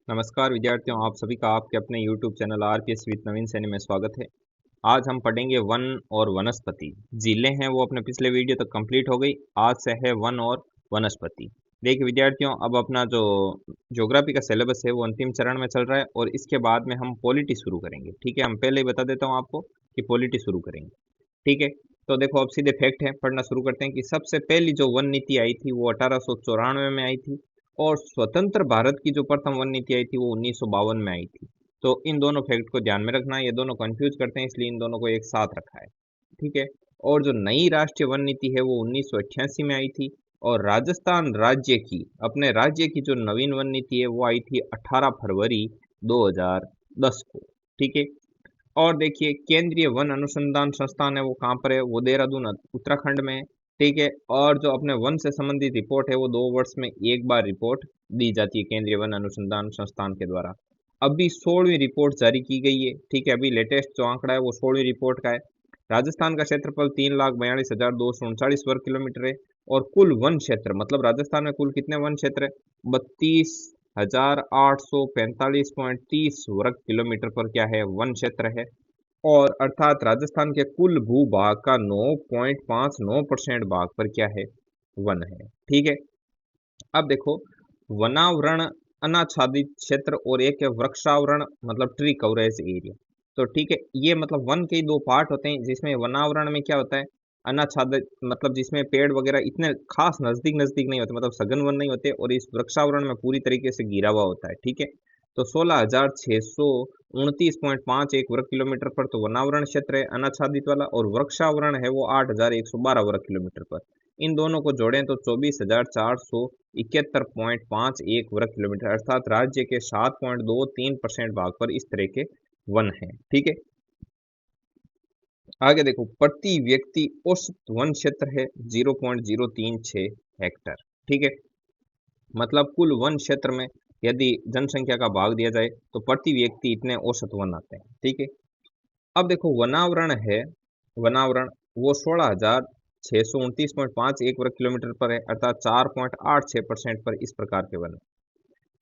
नमस्कार विद्यार्थियों, आप सभी का आपके अपने YouTube चैनल आरपीएस विद नवीन सैनी में स्वागत है। आज हम पढ़ेंगे वन और वनस्पति। जिले हैं वो अपने पिछले वीडियो तक कंप्लीट हो गई। आज से है वन और वनस्पति। देखिए विद्यार्थियों, अब अपना जो ज्योग्राफी का सिलेबस है वो अंतिम चरण में चल रहा है और इसके बाद में हम पॉलिटी शुरू करेंगे। ठीक है, हम पहले ही बता देता हूँ आपको कि पॉलिटी शुरू करेंगे। ठीक है, तो देखो अब सीधे फैक्ट है, पढ़ना शुरू करते हैं कि सबसे पहली जो वन नीति आई थी वो 1894 में आई थी और स्वतंत्र भारत की जो प्रथम वन नीति आई थी वो 1952 में आई थी। तो इन दोनों फैक्ट को ध्यान में रखना, ये दोनों कंफ्यूज करते हैं इसलिए इन दोनों को एक साथ रखा है। ठीक है, और जो नई राष्ट्रीय वन नीति है वो 1988 में आई थी और राजस्थान राज्य की अपने राज्य की जो नवीन वन नीति है वो आई थी 18 फरवरी 2010 को। ठीक है, और देखिए केंद्रीय वन अनुसंधान संस्थान है वो कहाँ पर है, वो देहरादून उत्तराखंड में है। ठीक है, और जो अपने वन से संबंधित रिपोर्ट है वो 2 वर्ष में एक बार रिपोर्ट दी जाती है केंद्रीय वन अनुसंधान संस्थान के द्वारा। अभी 16वीं रिपोर्ट जारी की गई है। ठीक है, अभी लेटेस्ट जो आंकड़ा है वो 16वीं रिपोर्ट का है। राजस्थान का क्षेत्रफल 3,42,239 वर्ग किलोमीटर है और कुल वन क्षेत्र मतलब राजस्थान में कुल कितने वन क्षेत्र है, 32,845.30 वर्ग किलोमीटर पर क्या है, वन क्षेत्र है। और अर्थात राजस्थान के कुल भूभाग का 9.59% भाग पर क्या है, वन है। ठीक है, अब देखो वनावरण अनाच्छादित क्षेत्र और एक है वृक्षावरण मतलब ट्री कवरेज एरिया। तो ठीक है, ये मतलब वन के ही दो पार्ट होते हैं जिसमें वनावरण में क्या होता है, अनाच्छादित मतलब जिसमें पेड़ वगैरह इतने खास नजदीक नजदीक नहीं होते, मतलब सघन वन नहीं होते, और इस वृक्षावरण में पूरी तरीके से घिरा हुआ होता है। ठीक है, तो 16,629.51 वर्ग किलोमीटर पर तो वनावरण क्षेत्र है अनाच्छादित वाला, और वृक्षावरण है वो 8,112 वर्ग किलोमीटर पर। इन दोनों को जोड़ें तो 24,471.51 वर्ग किलोमीटर, अर्थात राज्य के 7.23% भाग पर इस तरह के वन है। ठीक है, आगे देखो प्रति व्यक्ति औसत वन क्षेत्र है 0.036 हेक्टर। ठीक है, मतलब कुल वन क्षेत्र में यदि जनसंख्या का भाग दिया जाए तो प्रति व्यक्ति इतने औसत वन आते हैं। ठीक है, अब देखो वनावरण है, वनावरण वो 16,629.51 वर्ग किलोमीटर पर है, अर्थात 4.86% पर इस प्रकार के वन है।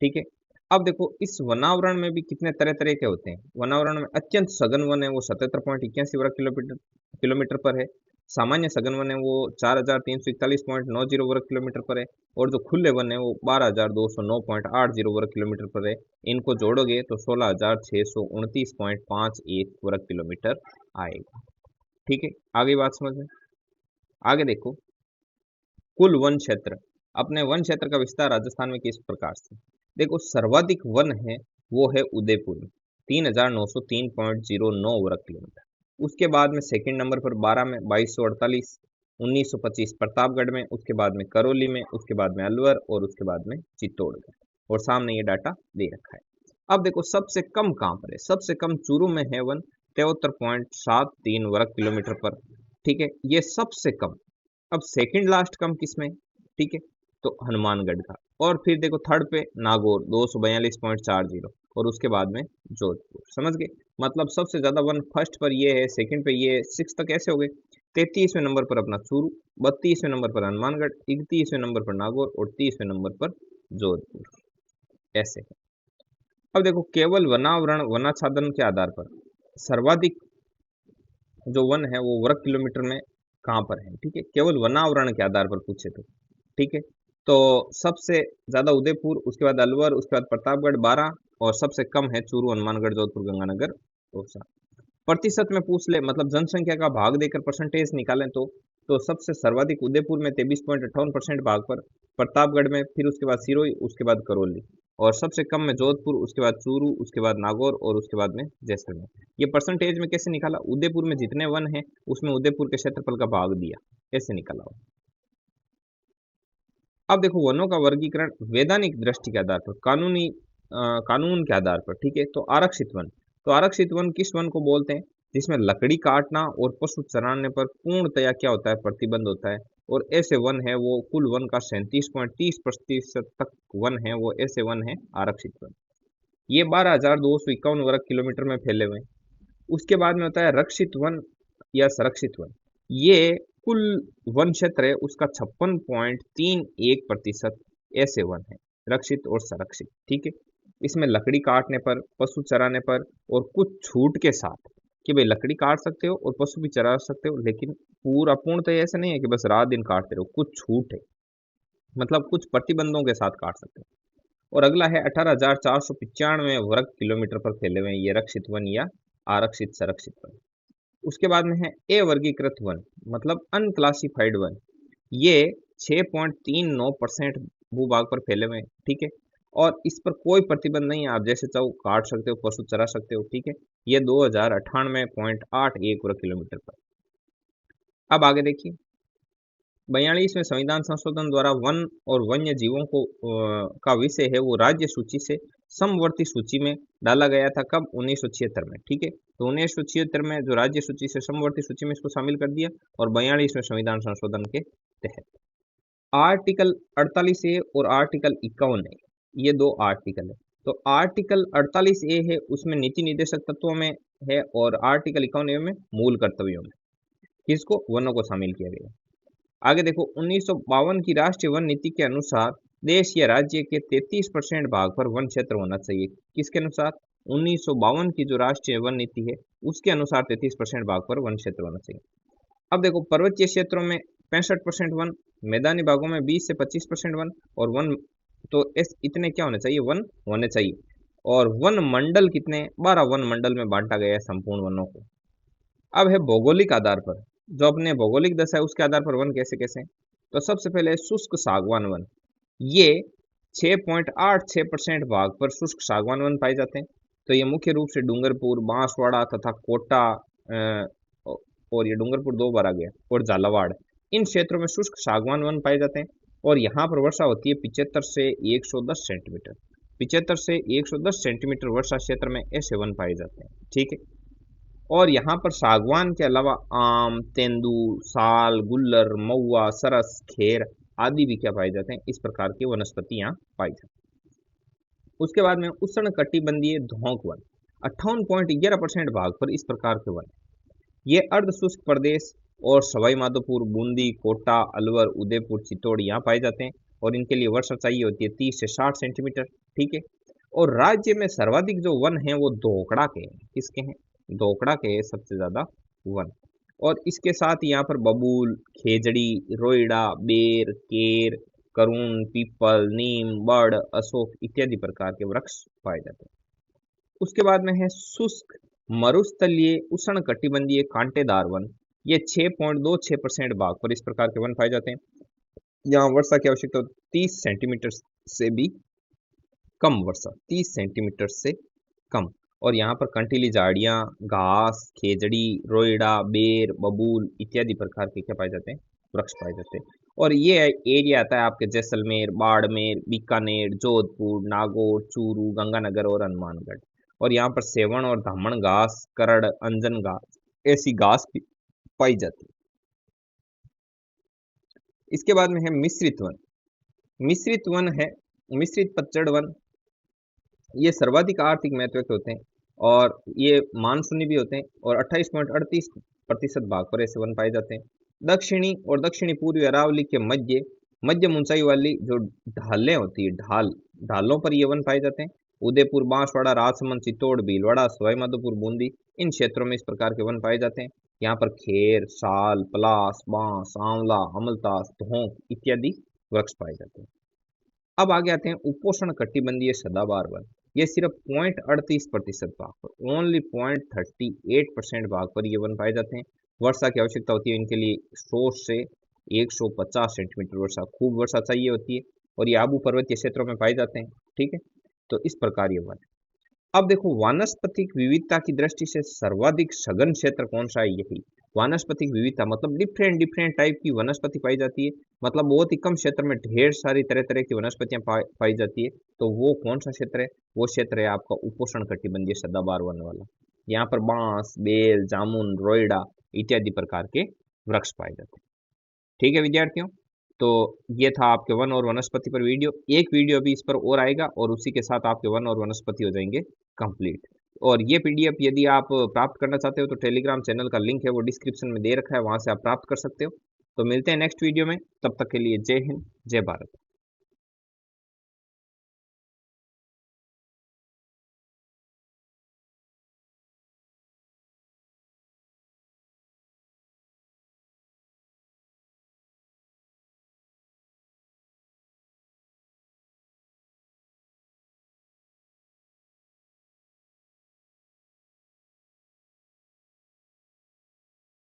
ठीक है, अब देखो इस वनावरण में भी कितने तरह तरह के होते हैं। वनावरण में अत्यंत सघन वन है वो 77.81 वर्ग किलोमीटर किलोमीटर पर है। सामान्य सघन वन है वो 4,341.90 वर्ग किलोमीटर पर है, और जो खुले वन है वो 12,209.80 वर्ग किलोमीटर पर है। इनको जोड़ोगे तो 16,629.51 वर्ग किलोमीटर आएगा। ठीक है, आगे बात समझ में। आगे देखो कुल वन क्षेत्र, अपने वन क्षेत्र का विस्तार राजस्थान में किस प्रकार से, देखो सर्वाधिक वन है वो है उदयपुर में 3,903.09 वर्ग किलोमीटर। उसके बाद में सेकंड नंबर पर 12 में 2,248, 1,925 प्रतापगढ़ में, उसके बाद में करौली में, उसके बाद में अलवर और उसके बाद में चित्तौड़गढ़, और सामने ये डाटा दे रखा है। अब देखो सबसे कम कहाँ पर है, सबसे कम चूरू में है वन 73.73 वर्ग किलोमीटर पर। ठीक है, ये सबसे कम। अब सेकंड लास्ट कम किसमें, ठीक है, तो हनुमानगढ़ का। और फिर देखो थर्ड पे नागौर 242.40, और उसके बाद में जोधपुर। समझ गए, मतलब सबसे ज्यादा वन फर्स्ट पर ये है, सेकंड पे ये है, सिक्स तक ऐसे हो गए। 33वें नंबर पर अपना चूरू, 32वें नंबर पर हनुमानगढ़, 31वें नंबर पर नागौर और 30वें नंबर पर जोधपुर, ऐसे है। अब देखो केवल वनावरण वनाच्छादन के आधार पर सर्वाधिक जो वन है वो वर्ग किलोमीटर में कहाँ पर है। ठीक है, केवल वनावरण के आधार पर पूछे तो। ठीक है, तो सबसे ज्यादा उदयपुर, उसके बाद अलवर, उसके बाद प्रतापगढ़ 12, और सबसे कम है चूरू, हनुमानगढ़, जोधपुर, गंगानगर, दौसा। प्रतिशत में पूछ ले मतलब जनसंख्या का भाग देकर परसेंटेज निकालें तो सबसे सर्वाधिक उदयपुर में 23.58% भाग पर, प्रतापगढ़ में, फिर उसके बाद सिरोही, उसके बाद करौली, और सबसे कम में जोधपुर, उसके बाद चूरू, उसके बाद नागौर और उसके बाद में जैसलमेर। ये परसेंटेज में कैसे निकाला, उदयपुर में जितने वन है उसमें उदयपुर के क्षेत्रफल का भाग दिया, ऐसे निकाला हुआ। अब देखो वनों का वर्गीकरण वैधानिक दृष्टि के आधार पर, कानून के आधार पर। ठीक है, तो आरक्षित वन, तो आरक्षित वन किस वन को बोलते हैं, जिसमें लकड़ी काटना और पशु चराने पर पूर्णतया क्या होता है, प्रतिबंध होता है। और ऐसे वन है वो कुल वन का 37.30% तक वन है वो ऐसे वन है आरक्षित वन। ये 12,251 वर्ग किलोमीटर में फैले हुए हैं। उसके बाद में होता है रक्षित वन या संरक्षित वन। ये कुल वन क्षेत्र है उसका 56.31% ऐसे वन है, रक्षित और संरक्षित। ठीक है, इसमें लकड़ी काटने पर, पशु चराने पर और कुछ छूट के साथ कि भाई लकड़ी काट सकते हो और पशु भी चरा सकते हो, लेकिन पूरा पूर्णतः ऐसा नहीं है कि बस रात दिन काटते रहो, कुछ छूट है, मतलब कुछ प्रतिबंधों के साथ काट सकते हो। और अगला है 18,495 वर्ग किलोमीटर पर फैले हुए ये रक्षित वन या आरक्षित संरक्षित वन। उसके बाद में है ए वर्गीकृत वन, मतलब अनक्लासिफाइड वन। ये 6.39% भूभाग पर फैले हुए हैं, ठीक है, और इस पर कोई प्रतिबंध नहीं है, आप जैसे चाहो काट सकते हो, पशु चरा सकते हो, ठीक है। ये 2098.81 वर्ग किलोमीटर पर। अब आगे देखिए, 42वें संविधान संशोधन द्वारा वन और वन्य जीवों को का विषय है वो राज्य सूची से समवर्ती सूची में डाला गया था। कब? 1976 में, ठीक है। तो 1976 में जो राज्य सूची से समवर्ती सूची में इसको शामिल कर दिया, और 42वें संविधान संशोधन के तहत आर्टिकल 48A और आर्टिकल 51A, ये दो आर्टिकल है। तो आर्टिकल 48A है उसमें नीति निर्देशक तत्वों में है, और आर्टिकल 51A में मूल कर्तव्यों में किसको? वनों को शामिल किया गया। आगे देखो, 1952 की राष्ट्रीय वन नीति के अनुसार देश या राज्य के 33% भाग पर वन क्षेत्र होना चाहिए। किसके अनुसार? 1952 की जो राष्ट्रीय वन नीति है उसके अनुसार 33% भाग पर वन क्षेत्र होना चाहिए। अब देखो, पर्वतीय क्षेत्रों में 65% वन, मैदानी भागों में 20 से 25% वन, और वन तो इतने क्या होने चाहिए? वन होने चाहिए। और वन मंडल कितने? 12 वन मंडल में बांटा गया है संपूर्ण वनों को। अब है भौगोलिक आधार पर, जो अपने भौगोलिक दशा है उसके आधार पर वन कैसे कैसे। तो सबसे पहले शुष्क सागवान वन, ये 6.86% भाग पर शुष्क सागवान वन पाए जाते हैं। तो ये मुख्य रूप से डूंगरपुर, बांसवाड़ा तथा कोटा, और ये डूंगरपुर 2 बार आ गया, और झालावाड़, इन क्षेत्रों में शुष्क सागवान वन पाए जाते हैं। और यहाँ पर वर्षा होती है 75 से 110 सेंटीमीटर। 75 से 110 सेंटीमीटर वर्षा क्षेत्र में ऐसे वन पाए जाते हैं, ठीक है। और यहाँ पर सागवान के अलावा आम, तेंदू, साल, गुल्लर, महुआ, सरस, खेर आदि भी क्या पाए जाते हैं? इस प्रकार की वनस्पति यहाँ पाई जाती है। उसके बाद में उष्ण कटिबंधीय धौंक वन, 58.11% भाग पर इस प्रकार के वन, ये अर्ध शुष्क प्रदेश और सवाई माधोपुर, बूंदी, कोटा, अलवर, उदयपुर, चित्तौड़ यहाँ पाए जाते हैं, और इनके लिए वर्षा चाहिए होती है 30 से 60 सेंटीमीटर, ठीक है। और राज्य में सर्वाधिक जो वन है वो धोकड़ा के हैं। किसके हैं? धोकड़ा के सबसे ज्यादा वन। और इसके साथ यहाँ पर बबूल, खेजड़ी, रोइड़ा, बेर, केर, करुण, पीपल, नीम, बड़, अशोक इत्यादि प्रकार के वृक्ष पाए जाते हैं। उसके बाद में है शुष्क मरुस्थलीय उष्ण कटिबंधीय कांटेदार वन, ये 6.26% भाग पर इस प्रकार के वन पाए जाते हैं। यहाँ वर्षा की आवश्यकता 30 सेंटीमीटर से भी कम वर्षा, 30 सेंटीमीटर से कम। और यहाँ पर कंटीली झाड़ियाँ, घास, खेजड़ी, रोइड़ा, बेर, बबूल इत्यादि प्रकार के क्या पाए जाते हैं? वृक्ष पाए जाते हैं। और ये एरिया आता है आपके जैसलमेर, बाड़मेर, बीकानेर, जोधपुर, नागौर, चूरू, गंगानगर और हनुमानगढ़। और यहाँ पर सेवण और धामण घास, करड़, अंजन घास, ऐसी घास भी पाई जाती है। इसके बाद में है मिश्रित वन। मिश्रित वन है मिश्रित पतझड़ वन, ये सर्वाधिक आर्थिक महत्व के होते हैं, और ये मानसूनी भी होते हैं, और 28.38% भाग पर ऐसे वन पाए जाते हैं। दक्षिणी और दक्षिणी पूर्वी अरावली के मध्यम ऊंचाई वाली जो ढालें होती है, ढालों पर ये वन पाए जाते हैं। उदयपुर, बांसवाड़ा, राजसमंद, चित्तौड़, भीलवाड़ा, सवाई माधोपुर, बूंदी, इन क्षेत्रों में इस प्रकार के वन पाए जाते हैं। यहाँ पर खेर, साल, पलास, बांस, आंवला, अमलतास, धोंक इत्यादि वृक्ष पाए जाते हैं। अब आगे आते हैं उपोष्ण कटिबंधीय सदाबहार वन, ये सिर्फ 0.38% भाग पर, ओनली 0.38% भाग पर ये वन पाए जाते हैं। वर्षा की आवश्यकता होती है इनके लिए 100 से 150 सेंटीमीटर वर्षा, खूब वर्षा चाहिए होती है, और ये आबू पर्वतीय क्षेत्रों में पाए जाते हैं, ठीक है। तो इस प्रकार ये वन। अब देखो, वानस्पतिक विविधता की दृष्टि से सर्वाधिक सघन क्षेत्र कौन सा है? यही वानस्पतिक विविधता, मतलब डिफरेंट टाइप की वनस्पति पाई जाती है, मतलब बहुत ही कम क्षेत्र में ढेर सारी तरह तरह की वनस्पतियां पाई जाती है। तो वो कौन सा क्षेत्र है? वो क्षेत्र है आपका उपोष्ण कटिबंधीय सदाबहार वन वाला। यहाँ पर बांस, बेल, जामुन, रोइड़ा इत्यादि प्रकार के वृक्ष पाए जाते हैं, ठीक है विद्यार्थियों। तो ये था आपके वन और वनस्पति पर वीडियो। एक वीडियो अभी इस पर और आएगा, और उसी के साथ आपके वन और वनस्पति हो जाएंगे कंप्लीट। और ये पीडीएफ यदि आप प्राप्त करना चाहते हो तो टेलीग्राम चैनल का लिंक है वो डिस्क्रिप्शन में दे रखा है, वहां से आप प्राप्त कर सकते हो। तो मिलते हैं नेक्स्ट वीडियो में, तब तक के लिए जय हिंद, जय भारत।